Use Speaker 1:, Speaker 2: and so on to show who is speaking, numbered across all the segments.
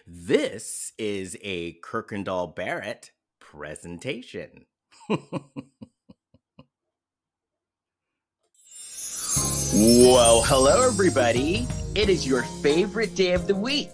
Speaker 1: This is a Kirkendall Barrett presentation. Well, hello, everybody. It is your favorite day of the week.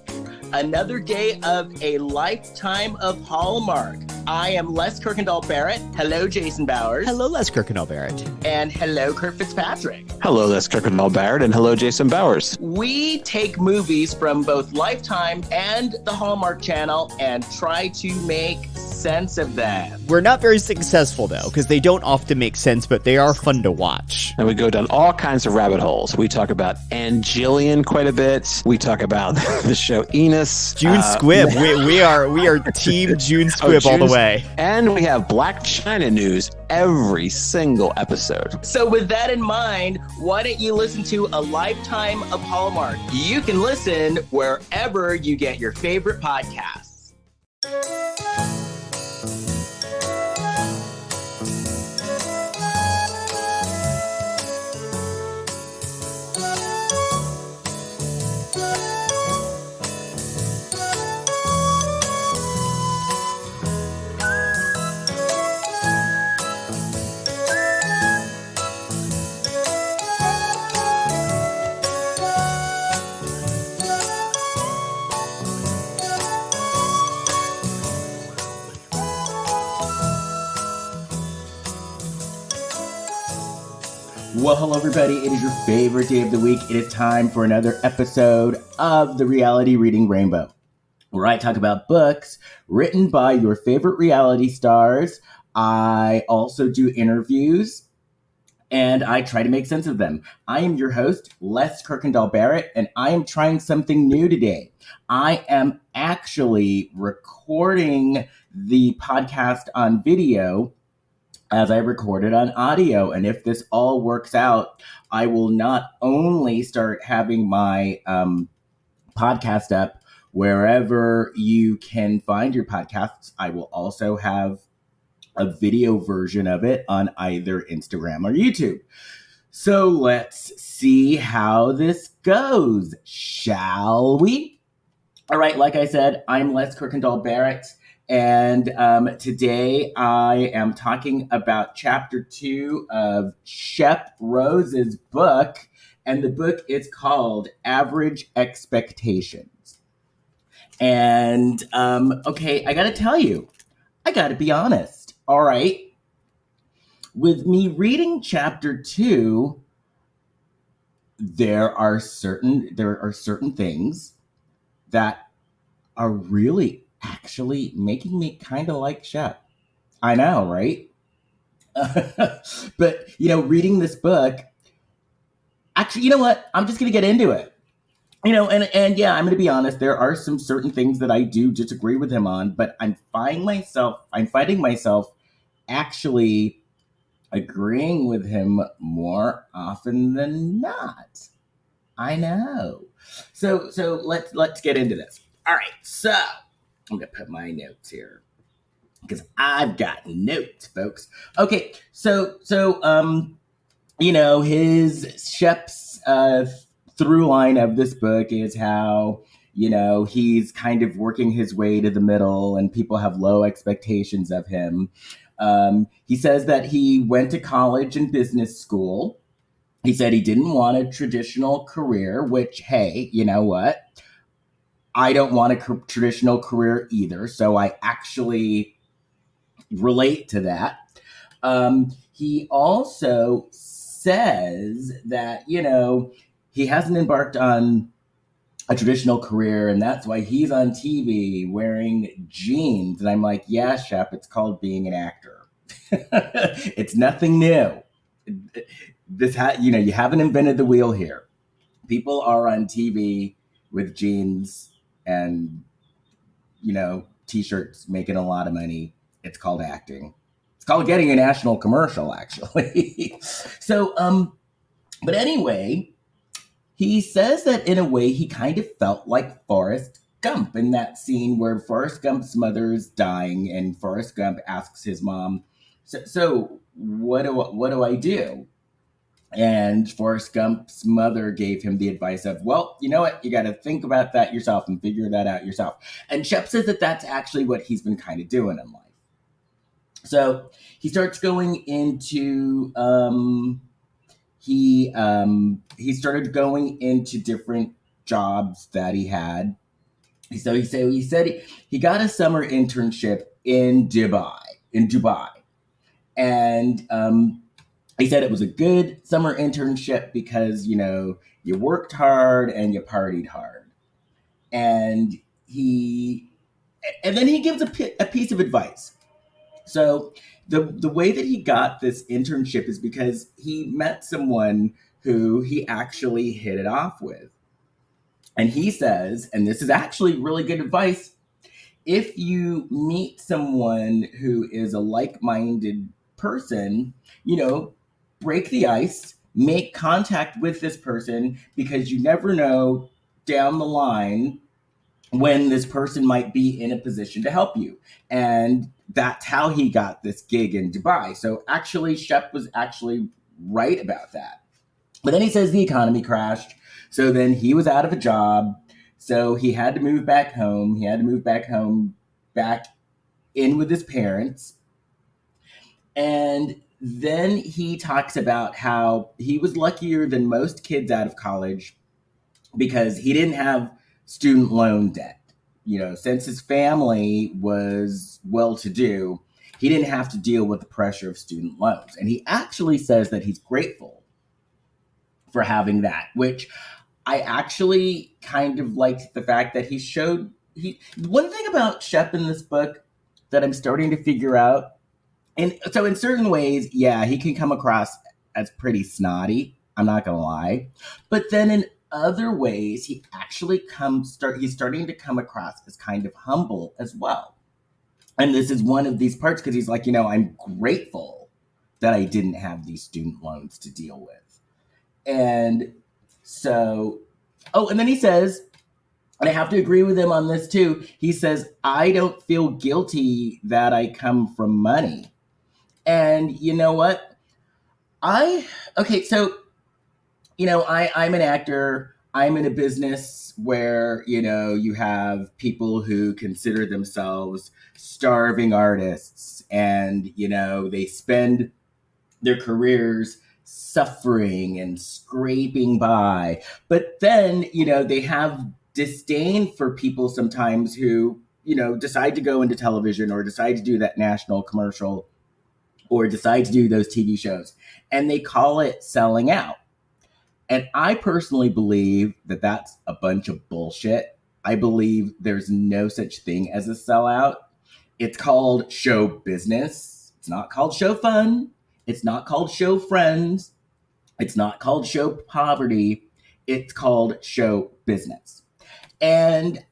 Speaker 1: Another day of a lifetime of Hallmark. I am Les Kirkendall Barrett. Hello, Jason Bowers.
Speaker 2: Hello, Les Kirkendall Barrett.
Speaker 1: And hello, Kurt Fitzpatrick.
Speaker 3: Hello, Les Kirkendall Barrett, and hello, Jason Bowers.
Speaker 1: We take movies from both Lifetime and the Hallmark Channel and try to make sense of them.
Speaker 2: We're not very successful, though, because they don't often make sense, but they are fun to watch.
Speaker 3: And we go down all kinds of rabbit holes. We talk about Angelian quite a bit. We talk about the show Enos.
Speaker 2: June Squibb. We are team June Squibb all the way.
Speaker 3: And we have Black China news every single episode.
Speaker 1: So with that in mind, why don't you listen to a lifetime of Hallmark? You can listen wherever you get your favorite podcasts. Well, hello, everybody. It is your favorite day of the week. It is time for another episode of the Reality Reading Rainbow, where I talk about books written by your favorite reality stars. I also do interviews, and I try to make sense of them. I am your host, Les Kirkendall Barrett, and I am trying something new today. I am actually recording the podcast on video as I recorded on audio. And if this all works out, I will not only start having my podcast up wherever you can find your podcasts, I will also have a video version of it on either Instagram or YouTube. So let's see how this goes, shall we? All right, like I said, I'm Les Kirkendall Barrett. And today I am talking about chapter 2 of Shep Rose's book. And the book is called Average Expectations. And, okay, I got to tell you, I got to be honest. All right. With me reading chapter 2, there are certain things that are really actually making me kind of like Shep. I know, right? But, reading this book, actually, you know what? I'm just going to get into it. And yeah, I'm going to be honest. There are some certain things that I do disagree with him on, but I'm finding myself actually agreeing with him more often than not. I know. So let's get into this. All right. So I'm going to put my notes here because I've got notes, folks. Okay, so his Shep's through line of this book is how, he's kind of working his way to the middle and people have low expectations of him. He says that he went to college and business school. He said he didn't want a traditional career, which, hey, you know what? I don't want a traditional career either, so I actually relate to that. He also says that, he hasn't embarked on a traditional career, and that's why he's on TV wearing jeans. And I'm like, yeah, Shep, it's called being an actor. It's nothing new. You haven't invented the wheel here. People are on TV with jeans and, t-shirts, making a lot of money. It's called acting. It's called getting a national commercial, actually. So, but anyway, he says that in a way he kind of felt like Forrest Gump in that scene where Forrest Gump's mother is dying and Forrest Gump asks his mom, so what do I do? And Forrest Gump's mother gave him the advice of, well, you know what? You got to think about that yourself and figure that out yourself. And Shep says that that's actually what he's been kind of doing in life. So he starts going into he started going into different jobs that he had. So he said he got a summer internship in Dubai, and he said it was a good summer internship because you worked hard and you partied hard, and then he gives a piece of advice. So the way that he got this internship is because he met someone who he actually hit it off with. And he says, and this is actually really good advice, if you meet someone who is a like-minded person, break the ice, make contact with this person, because you never know down the line when this person might be in a position to help you. And that's how he got this gig in Dubai. So actually, Shep was actually right about that. But then he says the economy crashed. So then he was out of a job. So he had to move back home. He had to move back home, back in with his parents. And then he talks about how he was luckier than most kids out of college because he didn't have student loan debt. Since his family was well-to-do, he didn't have to deal with the pressure of student loans. And he actually says that he's grateful for having that, which I actually kind of liked the fact that one thing about Shep in this book that I'm starting to figure out, and so in certain ways, yeah, he can come across as pretty snotty, I'm not gonna lie, but then in other ways, he's starting to come across as kind of humble as well. And this is one of these parts because he's like, I'm grateful that I didn't have these student loans to deal with. And so, and then he says, and I have to agree with him on this too, he says, I don't feel guilty that I come from money. And you know what? I'm an actor. I'm in a business where, you have people who consider themselves starving artists and, they spend their careers suffering and scraping by. But then, they have disdain for people sometimes who, decide to go into television or decide to do that national commercial or decide to do those TV shows. And they call it selling out. And I personally believe that that's a bunch of bullshit. I believe there's no such thing as a sellout. It's called show business. It's not called show fun. It's not called show friends. It's not called show poverty. It's called show business. And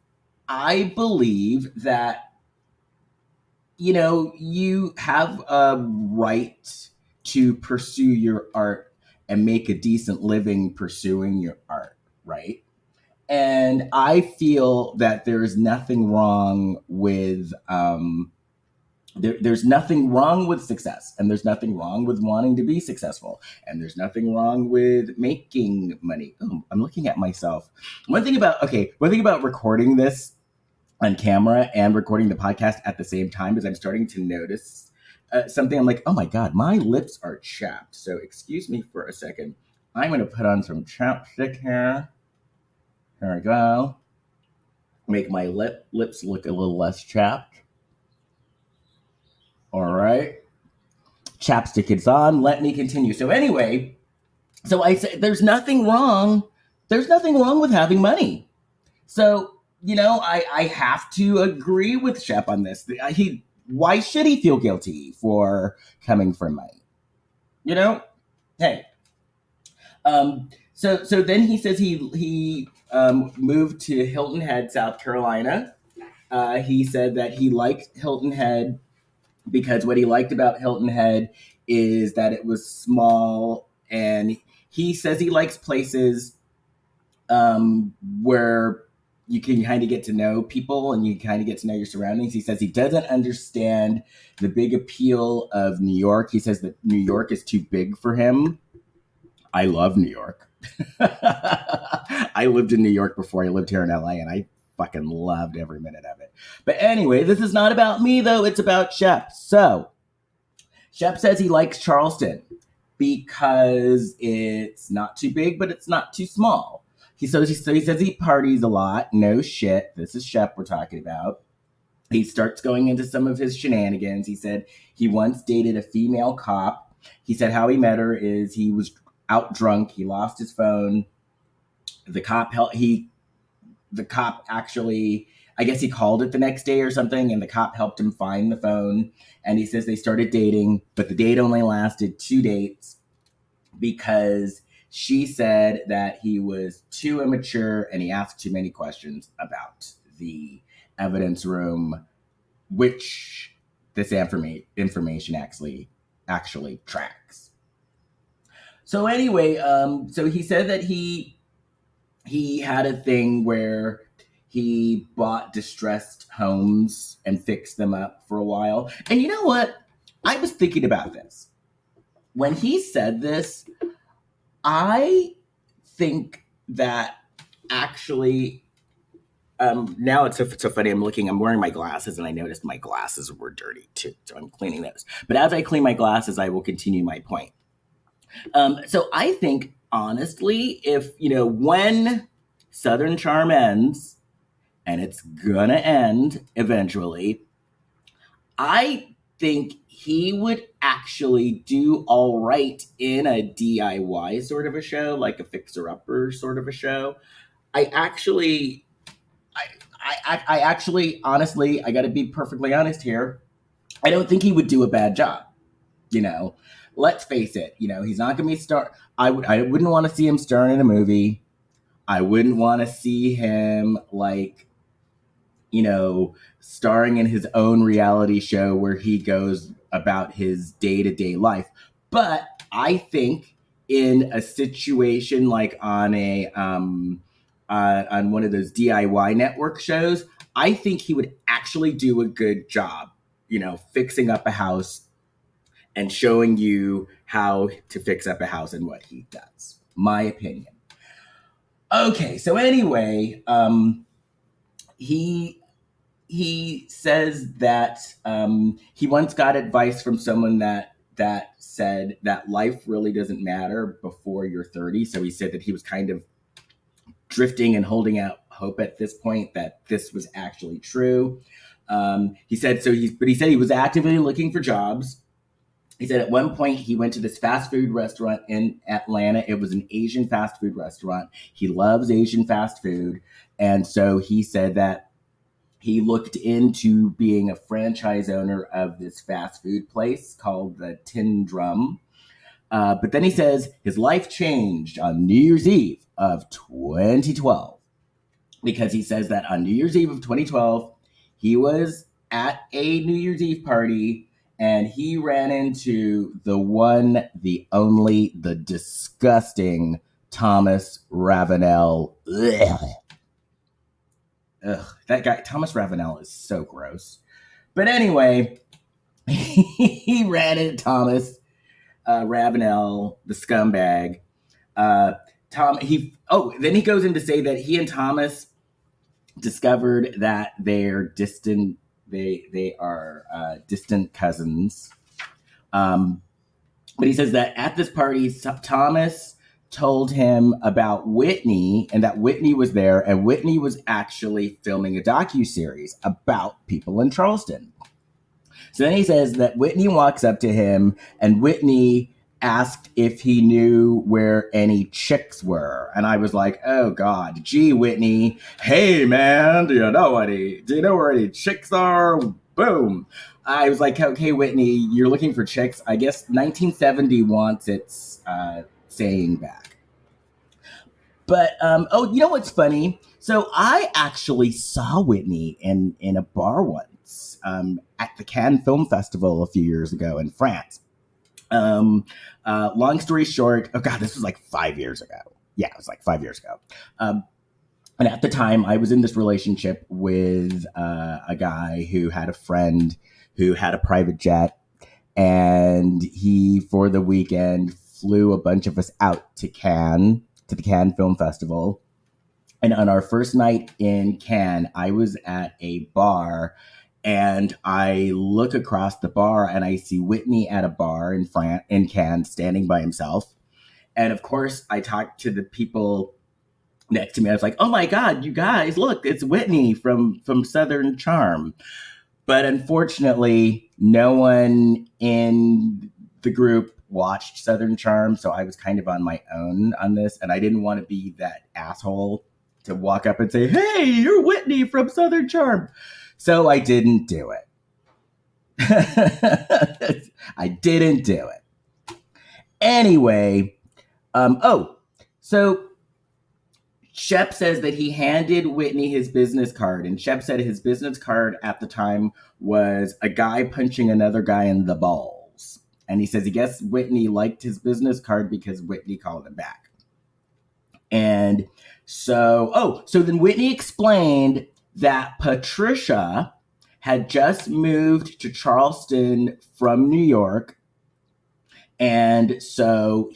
Speaker 1: I believe that, you have a right to pursue your art and make a decent living pursuing your art, right? And I feel that there's nothing wrong with there's nothing wrong with success, and there's nothing wrong with wanting to be successful, and there's nothing wrong with making money. Oh, I'm looking at myself. One thing about recording this on camera and recording the podcast at the same time is I'm starting to notice something. I'm like, oh my God, my lips are chapped. So excuse me for a second. I'm going to put on some chapstick here. Here we go. Make my lips look a little less chapped. All right. Chapstick is on. Let me continue. So anyway, I say there's nothing wrong. There's nothing wrong with having money. So, I have to agree with Shep on this. Why should he feel guilty for coming from money? Hey. So then he says he moved to Hilton Head, South Carolina. He said that he liked Hilton Head because what he liked about Hilton Head is that it was small, and he says he likes places where you can kind of get to know people and you kind of get to know your surroundings. He says he doesn't understand the big appeal of New York. He says that New York is too big for him. I love New York. I lived in New York before I lived here in LA, and I fucking loved every minute of it. But anyway, this is not about me, though. It's about Shep. So, Shep says he likes Charleston because it's not too big, but it's not too small. He says he parties a lot. No shit. This is Shep we're talking about. He starts going into some of his shenanigans. He said he once dated a female cop. He said how he met her is he was out drunk. He lost his phone. The cop actually, I guess he called it the next day or something, and the cop helped him find the phone. And he says they started dating, but the date only lasted 2 dates because she said that he was too immature and he asked too many questions about the evidence room, which this information actually tracks. So anyway, so he said that he had a thing where he bought distressed homes and fixed them up for a while. And you know what? I was thinking about this. When he said this, I think that actually, now it's so funny. I'm wearing my glasses and I noticed my glasses were dirty too. So I'm cleaning those. But as I clean my glasses, I will continue my point. So I think, honestly, if, when Southern Charm ends, and it's gonna end eventually, I think he would actually do all right in a DIY sort of a show, like a fixer-upper sort of a show. I actually, honestly, I gotta be perfectly honest here, I don't think he would do a bad job. Let's face it, he's not gonna be I wouldn't want to see him starring in a movie. I wouldn't want to see him starring in his own reality show where he goes about his day-to-day life. But I think in a situation like on on one of those DIY network shows, I think he would actually do a good job, fixing up a house and showing you how to fix up a house and what he does. My opinion. Okay, so anyway, he says that he once got advice from someone that said that life really doesn't matter before you're 30. So he said that he was kind of drifting and holding out hope at this point that this was actually true. He said he was actively looking for jobs. He said at one point he went to this fast food restaurant in Atlanta. It was an Asian fast food restaurant. He loves Asian fast food. And so he said that he looked into being a franchise owner of this fast food place called the Tin Drum. But then he says his life changed on New Year's Eve of 2012. Because he says that on New Year's Eve of 2012, he was at a New Year's Eve party and he ran into the one, the only, the disgusting Thomas Ravenel. Ugh, that guy, Thomas Ravenel, is so gross. But anyway, he ran into Thomas Ravenel, the scumbag. Then he goes in to say that he and Thomas discovered that they're distant. They are distant cousins. But he says that at this party, Thomas told him about Whitney and that Whitney was there, and Whitney was actually filming a docuseries about people in Charleston. So then he says that Whitney walks up to him and Whitney asked if he knew where any chicks were. And I was like, oh God, gee, Whitney, hey man, do you know where any chicks are? Boom. I was like, okay, Whitney, you're looking for chicks. I guess 1970 wants its saying back. But, you know what's funny? So I actually saw Whitney in a bar once at the Cannes Film Festival a few years ago in France. Long story short, oh God, this was like 5 years ago. Yeah, it was like 5 years ago. And at the time, I was in this relationship with a guy who had a friend who had a private jet, and he, for the weekend, flew a bunch of us out to Cannes, to the Cannes Film Festival. And on our first night in Cannes, I was at a bar and I look across the bar and I see Whitney at a bar in Cannes standing by himself. And of course, I talked to the people next to me. I was like, "Oh my God, you guys, look, it's Whitney from Southern Charm." But unfortunately, no one in the group watched Southern Charm, so I was kind of on my own on this, and I didn't want to be that asshole to walk up and say, "Hey, you're Whitney from Southern Charm." So I didn't do it. I didn't do it. Anyway, so Shep says that he handed Whitney his business card, and Shep said his business card at the time was a guy punching another guy in the balls. And he says he guessed Whitney liked his business card because Whitney called him back. And so then Whitney explained that Patricia had just moved to Charleston from New York. And so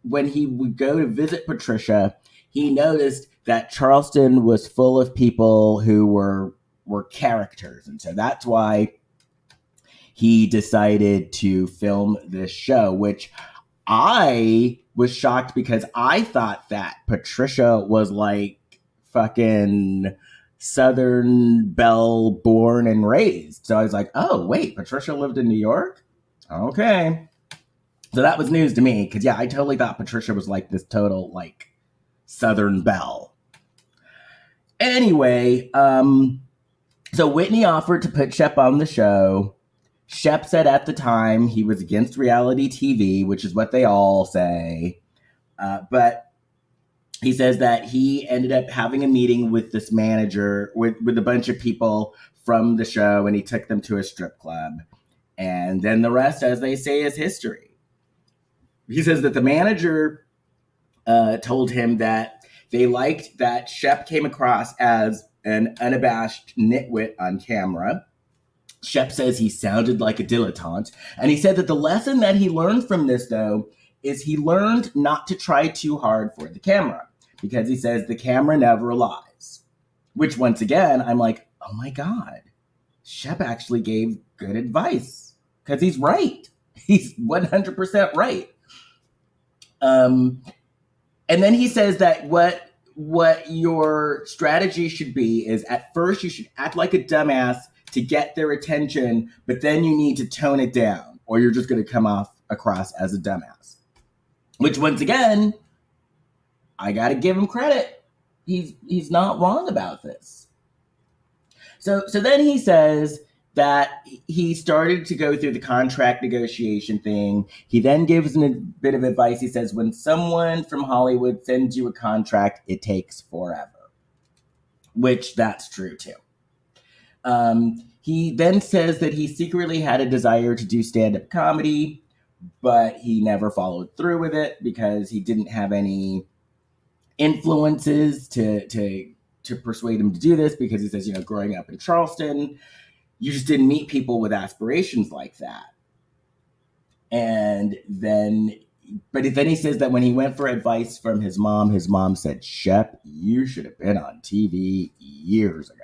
Speaker 1: when he would go to visit Patricia, he noticed that Charleston was full of people who were characters. And so that's why he decided to film this show, which I was shocked because I thought that Patricia was like fucking Southern Belle born and raised. So I was like, oh, wait, Patricia lived in New York? Okay. So that was news to me because, yeah, I totally thought Patricia was like this total like Southern Belle. Anyway, so Whitney offered to put Shep on the show. Shep said at the time he was against reality TV, which is what they all say. But he says that he ended up having a meeting with this manager, with a bunch of people from the show, and he took them to a strip club. And then the rest, as they say, is history. He says that the manager told him that they liked that Shep came across as an unabashed nitwit on camera. Shep says he sounded like a dilettante. And he said that the lesson that he learned from this, though, is he learned not to try too hard for the camera. Because he says the camera never lies. Which, once again, I'm like, oh my God. Shep actually gave good advice. Because he's right. He's 100% right. And then he says that what your strategy should be is at first you should act like a dumbass to get their attention, but then you need to tone it down or you're just going to come across as a dumbass. Which, once again, I got to give him credit. He's not wrong about this. So then he says that he started to go through the contract negotiation thing. He then gives a bit of advice. He says, when someone from Hollywood sends you a contract, it takes forever. Which that's true too. He then says that he secretly had a desire to do stand-up comedy, but he never followed through with it because he didn't have any influences to persuade him to do this, because he says, growing up in Charleston, you just didn't meet people with aspirations like that. But then he says that when he went for advice from his mom said, Shep, you should have been on TV years ago.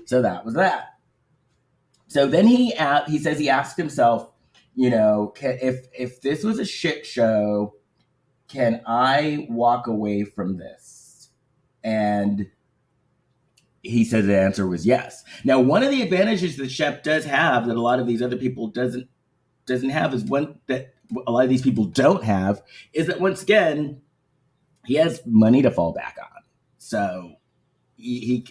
Speaker 1: So that was that. So then he says he asked himself, if this was a shit show, can I walk away from this? And he said the answer was yes. Now, one of the advantages that Shep does have that a lot of these other people doesn't have is one that a lot of these people don't have is that, once again, he has money to fall back on. So he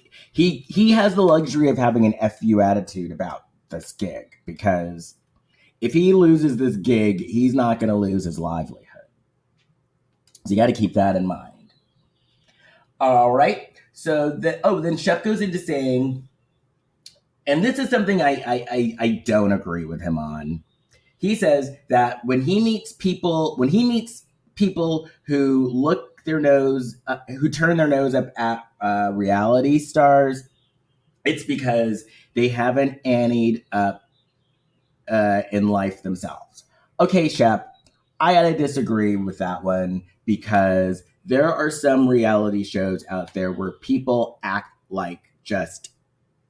Speaker 1: has the luxury of having an FU attitude about this gig, because if he loses this gig, he's not going to lose his livelihood. So you got to keep that in mind. All right. So then Shep goes into saying, and this is something I don't agree with him on. He says that when he meets people who look their nose, who turn their nose up at reality stars, it's because they haven't annied up in life themselves. Okay, Shep, I gotta disagree with that one because there are some reality shows out there where people act like just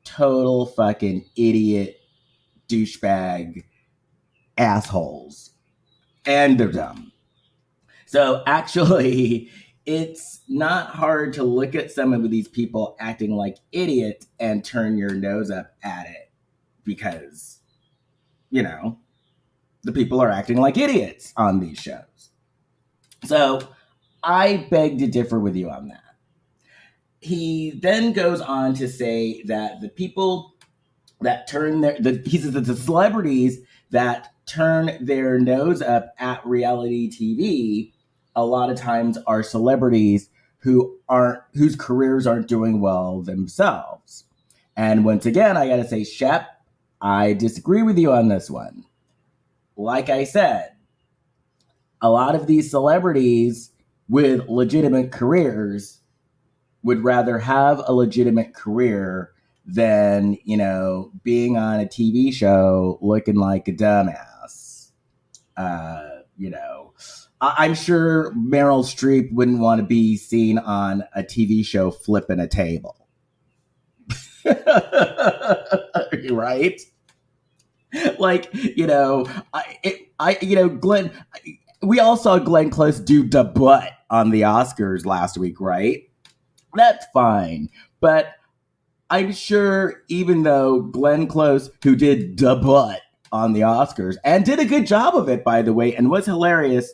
Speaker 1: total fucking idiot douchebag assholes. And they're dumb. So actually, it's not hard to look at some of these people acting like idiots and turn your nose up at it because, you know, the people are acting like idiots on these shows. So I beg to differ with you on that. He then goes on to say that the people that turn he says that the celebrities that turn their nose up at reality TV a lot of times are celebrities whose careers aren't doing well themselves. And once again, I gotta say, Shep, I disagree with you on this one. Like I said, a lot of these celebrities with legitimate careers would rather have a legitimate career than, being on a TV show looking like a dumbass. I'm sure Meryl Streep wouldn't want to be seen on a TV show flipping a table. Right? Like, Glenn, we all saw Glenn Close do da butt on the Oscars last week, right? That's fine. But I'm sure even though Glenn Close, who did da butt on the Oscars, and did a good job of it, by the way, and was hilarious,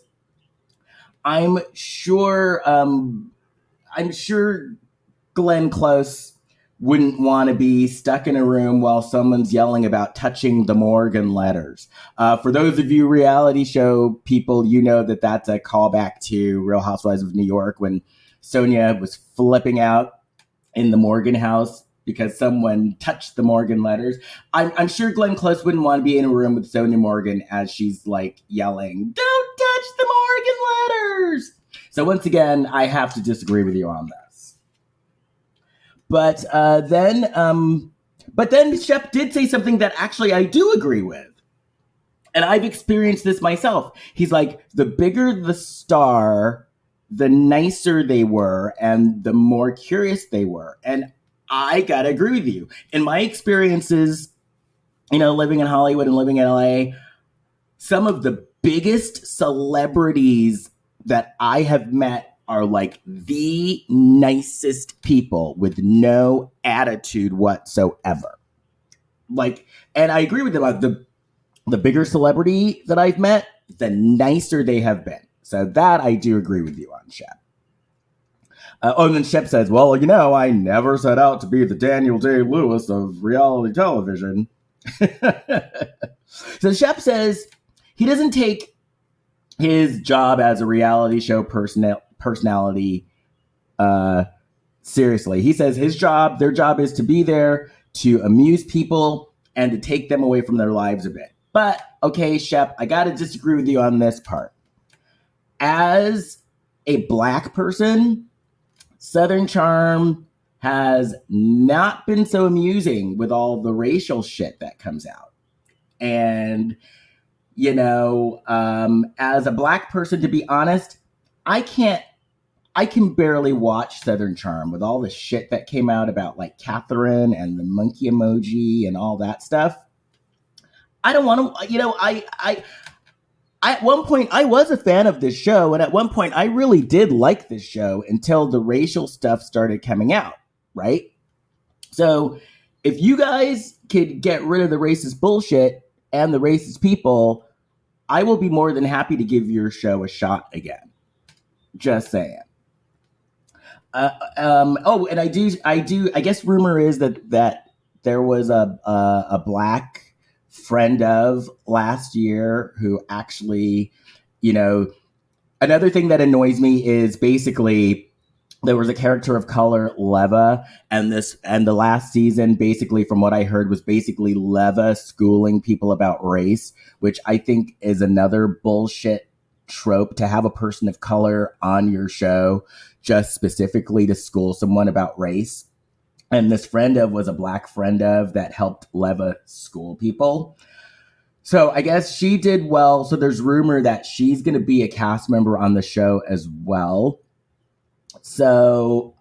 Speaker 1: I'm sure Glenn Close wouldn't want to be stuck in a room while someone's yelling about touching the Morgan letters. For those of you reality show people, you know that that's a callback to Real Housewives of New York when Sonia was flipping out in the Morgan house because someone touched the Morgan letters. I'm sure Glenn Close wouldn't want to be in a room with Sonia Morgan as she's like yelling, "Don't touch the Morgan letters!" So once again, I have to disagree with you on this. But then Shep did say something that actually I do agree with. And I've experienced this myself. He's like, the bigger the star, the nicer they were and the more curious they were. And I gotta agree with you. In my experiences, living in Hollywood and living in LA, some of the biggest celebrities that I have met are like the nicest people with no attitude whatsoever. Like, and I agree with them. The bigger celebrity that I've met, the nicer they have been. So that I do agree with you on, Shep. And then Shep says, well, I never set out to be the Daniel Day-Lewis of reality television. So Shep says he doesn't take his job as a reality show personality seriously. He says their job is to be there to amuse people and to take them away from their lives a bit. But, okay, Shep, I got to disagree with you on this part. As a Black person, Southern Charm has not been so amusing with all the racial shit that comes out. And, as a Black person, to be honest, I can barely watch Southern Charm with all the shit that came out about like Catherine and the monkey emoji and all that stuff. I don't want to, at one point I was a fan of this show, and at one point I really did like this show until the racial stuff started coming out, right? So if you guys could get rid of the racist bullshit and the racist people, I will be more than happy to give your show a shot again. Just saying. And I guess rumor is that there was a Black friend of last year who actually, another thing that annoys me is basically there was a character of color, Leva, and the last season, basically, from what I heard, was basically Leva schooling people about race, which I think is another bullshit trope to have a person of color on your show just specifically to school someone about race. And this friend of was a Black friend of that helped Leva school people. So I guess she did well. So there's rumor that she's going to be a cast member on the show as well. So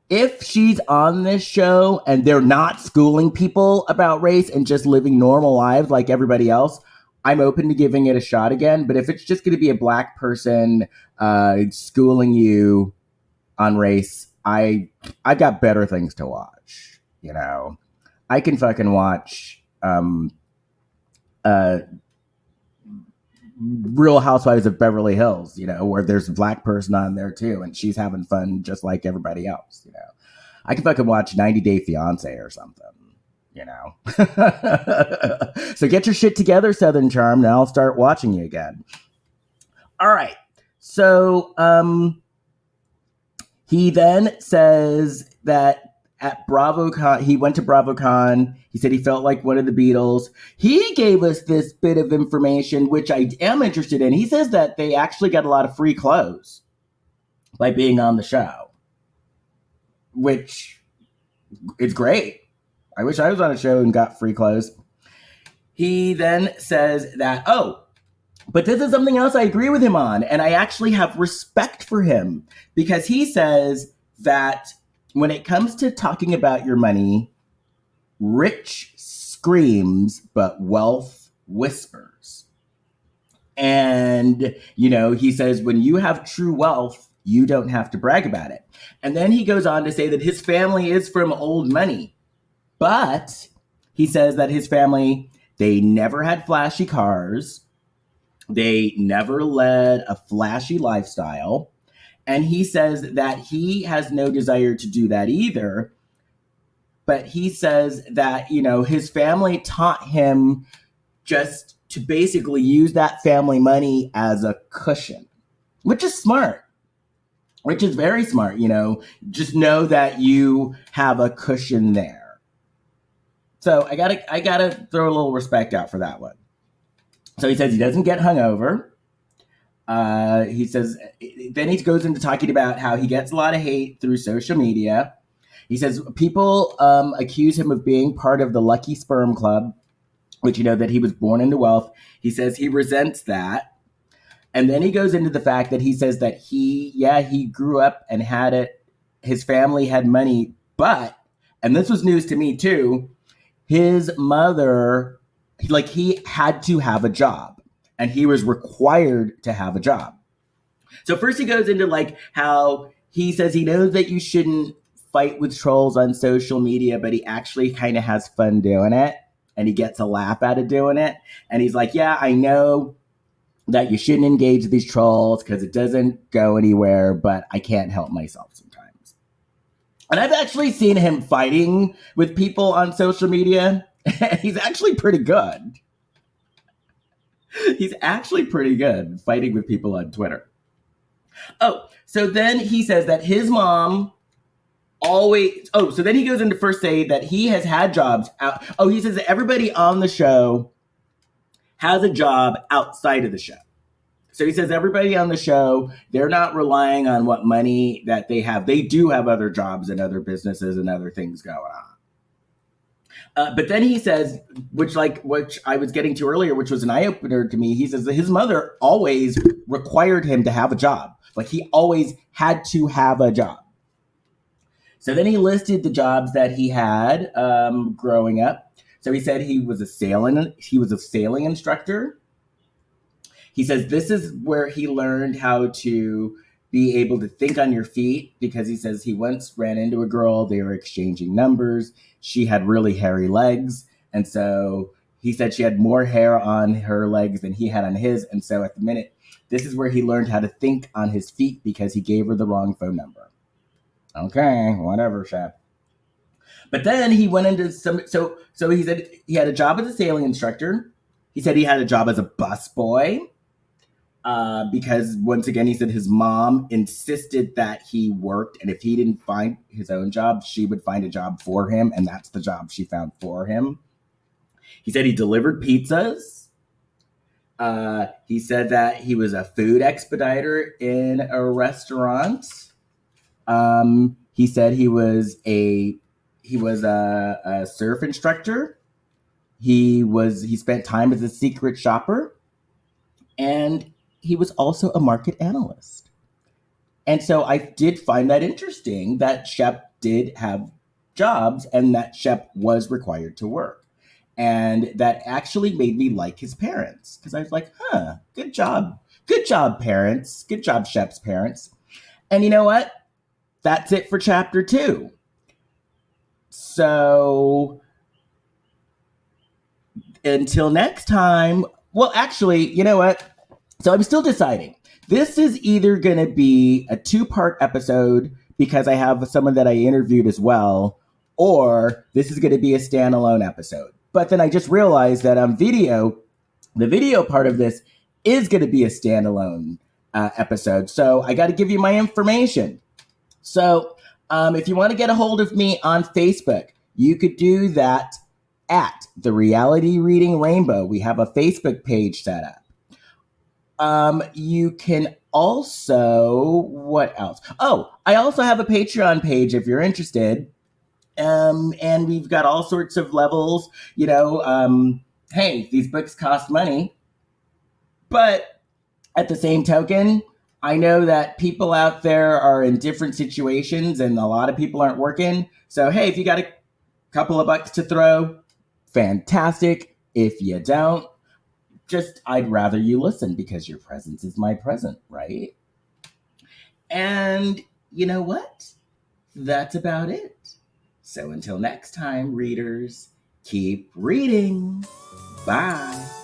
Speaker 1: if she's on this show and they're not schooling people about race and just living normal lives like everybody else, I'm open to giving it a shot again. But if it's just going to be a black person schooling you on race, I've got better things to watch. You know, I can fucking watch Real Housewives of Beverly Hills, you know, where there's a black person on there too, and she's having fun just like everybody else, you know. I can fucking watch 90 Day Fiance or something, you know. So get your shit together, Southern Charm, and I'll start watching you again. All right. So he then says that at BravoCon, he went to BravoCon. He said he felt like one of the Beatles. He gave us this bit of information, which I am interested in. He says that they actually got a lot of free clothes by being on the show, which is great. I wish I was on a show and got free clothes. He then says that, but this is something else I agree with him on, and I actually have respect for him, because he says that when it comes to talking about your money, rich screams, but wealth whispers. And, you know, he says when you have true wealth, you don't have to brag about it. And then he goes on to say that his family is from old money, but he says that his family, they never had flashy cars. They never led a flashy lifestyle. And he says that he has no desire to do that either. But he says that, you know, his family taught him just to basically use that family money as a cushion, which is smart, which is very smart, you know, just know that you have a cushion there. So I gotta throw a little respect out for that one. So he says he doesn't get hungover. He says, then he goes into talking about how he gets a lot of hate through social media. He says people accuse him of being part of the Lucky Sperm Club, which, you know, that he was born into wealth. He says he resents that. And then he goes into the fact that he says that he grew up and had it. His family had money, but, and this was news to me too, his mother, like, he had to have a job. And he was required to have a job. So first he goes into like how he says he knows that you shouldn't fight with trolls on social media, but he actually kind of has fun doing it. And he gets a laugh out of doing it. And he's like, yeah, I know that you shouldn't engage these trolls because it doesn't go anywhere, but I can't help myself sometimes. And I've actually seen him fighting with people on social media. And he's actually pretty good. He's actually pretty good fighting with people on Twitter. Oh, so then he says that his mom always... Oh, so then he goes into first say that he has had jobs out... Oh, he says that everybody on the show has a job outside of the show. So he says everybody on the show, they're not relying on what money that they have. They do have other jobs and other businesses and other things going on. But then he says, which I was getting to earlier, which was an eye-opener to me, he says that his mother always required him to have a job. Like, he always had to have a job. So then he listed the jobs that he had growing up. So he said he was a sailing instructor. He says this is where he learned how to be able to think on your feet, because he says he once ran into a girl, they were exchanging numbers. She had really hairy legs. And so he said she had more hair on her legs than he had on his. And so at the minute, this is where he learned how to think on his feet, because he gave her the wrong phone number. Okay, whatever, Shep. But then he went into so he said he had a job as a sailing instructor. He said he had a job as a busboy. Because once again, he said his mom insisted that he worked, and if he didn't find his own job, she would find a job for him, and that's the job she found for him. He said he delivered pizzas. He said that he was a food expediter in a restaurant. He said he was a surf instructor. He spent time as a secret shopper, and he was also a market analyst. And so I did find that interesting that Shep did have jobs and that Shep was required to work. And that actually made me like his parents because I was like, huh, good job. Good job, parents. Good job, Shep's parents. And you know what? That's it for chapter 2. So until next time, well, actually, you know what? So I'm still deciding. This is either going to be a 2-part episode because I have someone that I interviewed as well, or this is going to be a standalone episode. But then I just realized that on video, the video part of this is going to be a standalone episode. So I got to give you my information. So if you want to get a hold of me on Facebook, you could do that at The Reality Reading Rainbow. We have a Facebook page set up. You can also, what else? Oh, I also have a Patreon page if you're interested. And we've got all sorts of levels, hey, these books cost money, but at the same token, I know that people out there are in different situations and a lot of people aren't working. So, hey, if you got a couple of bucks to throw, fantastic. If you don't, I'd rather you listen because your presence is my present, right? And you know what? That's about it. So until next time, readers, keep reading. Bye.